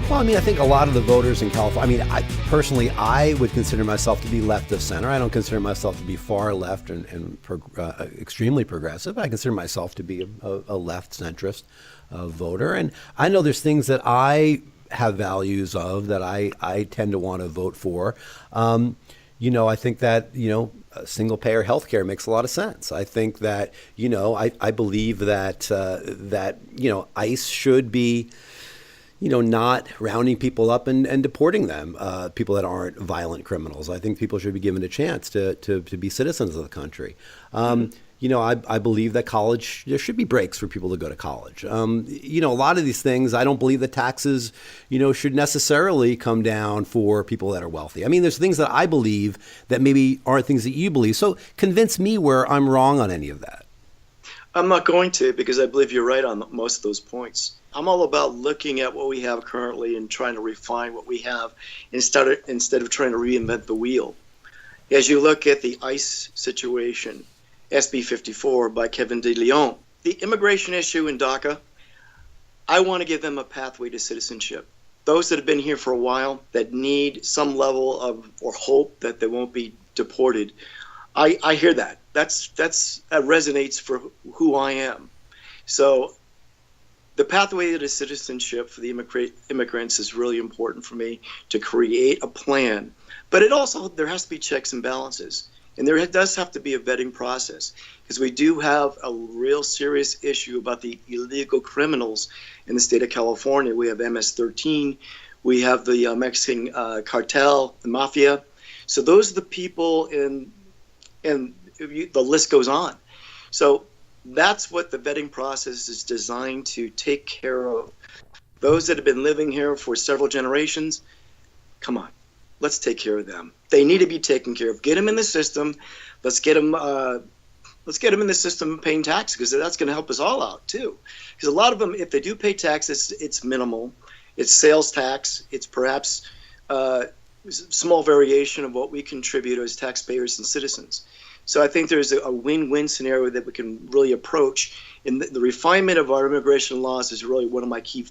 Well, I mean, I think a lot of the voters in California, I mean, I would consider myself to be left of center. I don't consider myself to be far left and extremely progressive. I consider myself to be a left centrist voter. And I know there's things that I have values of that I tend to want to vote for. I think that, single payer healthcare makes a lot of sense. I think that, I believe that, ICE should be, not rounding people up and deporting them, people that aren't violent criminals. I think people should be given a chance to be citizens of the country. I believe that there should be breaks for people to go to college. A lot of these things, I don't believe that taxes, should necessarily come down for people that are wealthy. I mean, there's things that I believe that maybe aren't things that you believe. So convince me where I'm wrong on any of that. I'm not going to, because I believe you're right on most of those points. I'm all about looking at what we have currently and trying to refine what we have instead of trying to reinvent the wheel. As you look at the ICE situation, SB 54 by Kevin De Leon, the immigration issue in DACA, I want to give them a pathway to citizenship. Those that have been here for a while that need some level of or hope that they won't be deported, I hear that. That resonates for who I am. So the pathway to citizenship for the immigrants is really important for me to create a plan. But there has to be checks and balances. And there does have to be a vetting process, because we do have a real serious issue about the illegal criminals in the state of California. We have MS-13. We have the Mexican cartel, the mafia. So those are the people, and the list goes on. So that's what the vetting process is designed to take care of. Those that have been living here for several generations, come on, let's take care of them. They need to be taken care of. Get them in the system. Let's get them in the system paying taxes, because that's going to help us all out too. Because a lot of them, if they do pay taxes, it's minimal. It's sales tax. It's perhaps small variation of what we contribute as taxpayers and citizens. So I think there's a win-win scenario that we can really approach. And the refinement of our immigration laws is really one of my key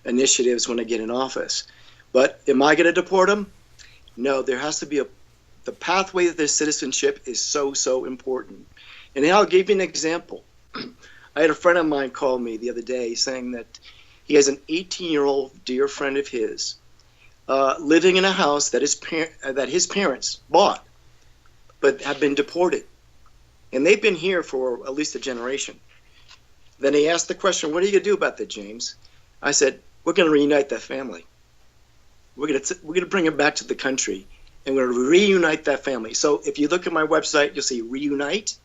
initiatives when I get in office. But am I going to deport them? No, there has to be the pathway to their citizenship is so important. And I'll give you an example. I had a friend of mine call me the other day saying that he has an 18-year-old dear friend of his living in a house that his parents bought, but have been deported. And they've been here for at least a generation. Then he asked the question, what are you going to do about that, James? I said, we're going to reunite that family. We're going to bring them back to the country, and we're going to reunite that family. So if you look at my website, you'll see reunite.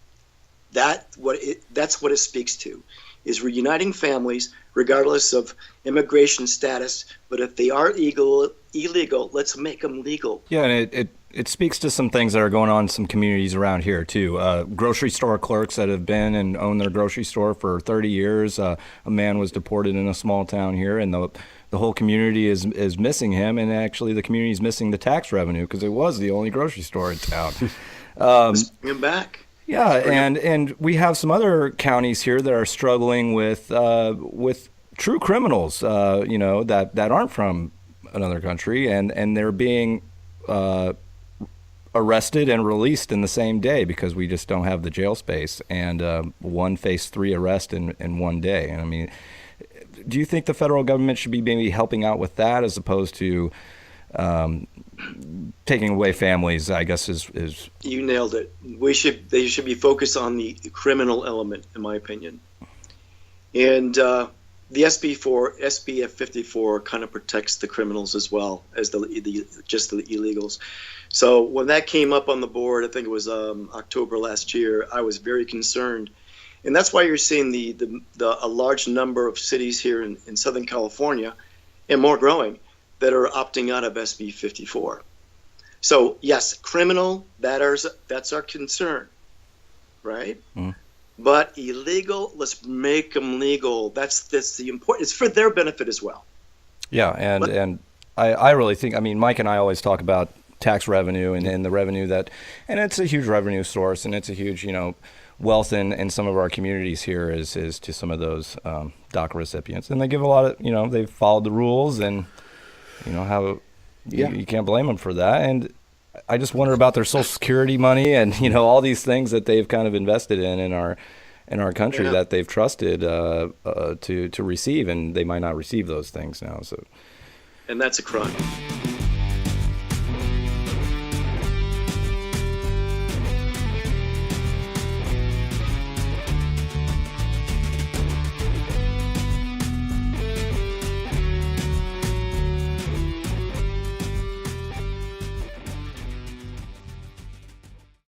That's what it speaks to, is reuniting families regardless of immigration status. But if they are illegal, let's make them legal. Yeah, and it speaks to some things that are going on in some communities around here too. Grocery store clerks that have been and owned their grocery store for 30 years. A man was deported in a small town here, and the whole community is missing him, and actually the community is missing the tax revenue because it was the only grocery store in town. Let's bring him back. Yeah, and we have some other counties here that are struggling with true criminals, that aren't from another country, and they're being arrested and released in the same day because we just don't have the jail space. And one faced 3 arrests in one day. And I mean, do you think the federal government should be maybe helping out with that as opposed to taking away families? I guess is you nailed it. They should be focused on the criminal element, in my opinion. And the SB 54 kind of protects the criminals as well as the illegals. So when that came up on the board, I think it was October last year, I was very concerned. And that's why you're seeing a large number of cities here in Southern California, and more growing, that are opting out of SB 54. So yes, criminal, that's our concern, right? Mm. But illegal, let's make them legal. That's the important. It's for their benefit as well. Yeah, and I really think, I mean, Mike and I always talk about tax revenue and the revenue and it's a huge revenue source, and it's a huge, wealth in some of our communities here is to some of those DACA recipients, and they give a lot of, they've followed the rules, and how you can't blame them for that. And I just wonder about their Social Security money and all these things that they've kind of invested in our country that they've trusted to receive, and they might not receive those things now. So, and that's a crime.